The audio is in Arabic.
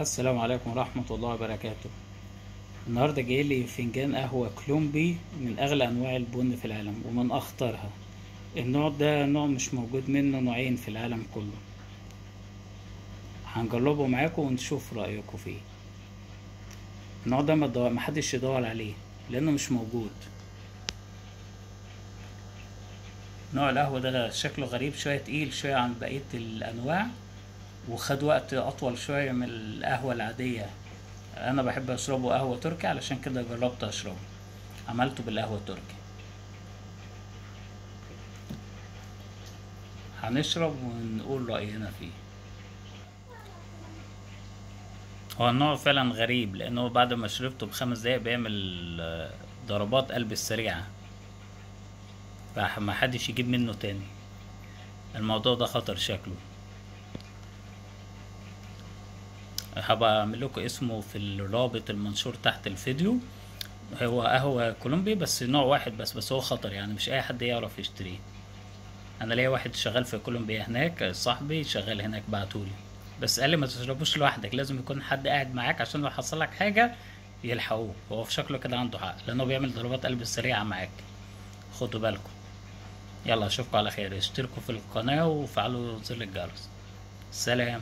السلام عليكم ورحمة الله وبركاته. النهاردة جايلي فنجان قهوة كولومبي من أغلى أنواع البن في العالم ومن أخطرها. النوع ده نوع مش موجود منه نوعين في العالم كله. هنجربه معاكم ونشوف رأيكم فيه. النوع ده محدش يدور عليه لأنه مش موجود. نوع القهوة ده شكله غريب شوية، تقيل شوية عن بقية الأنواع، وخد وقت أطول شوية من القهوة العادية. أنا بحب أشربه قهوة تركي، علشان كده جربت أشربه، عملته بالقهوة التركي. هنشرب ونقول رأينا فيه. هو النوع فعلا غريب، لأنه بعد ما شربته ب5 دقايق بيعمل ضربات قلب السريعة، فما حدش يجيب منه تاني. الموضوع ده خطر شكله. هبقى اعمل لكم اسمه في الرابط المنشور تحت الفيديو. هو قهوة كولومبي بس نوع واحد بس هو خطر، يعني مش اي حد يعرف يشتريه. انا ليا واحد شغال في كولومبيا هناك، صاحبي شغال هناك، بعتولي بس قال لي ما تشربوش لوحدك، لازم يكون حد قاعد معاك عشان لو حصل لك حاجه يلحقوه. هو في شكله كده عنده حق، لانه بيعمل ضربات قلب السريعه معاك. خدوا بالكم. يلا اشوفكم على خير، اشتركوا في القناه وفعلوا زر الجرس. سلام.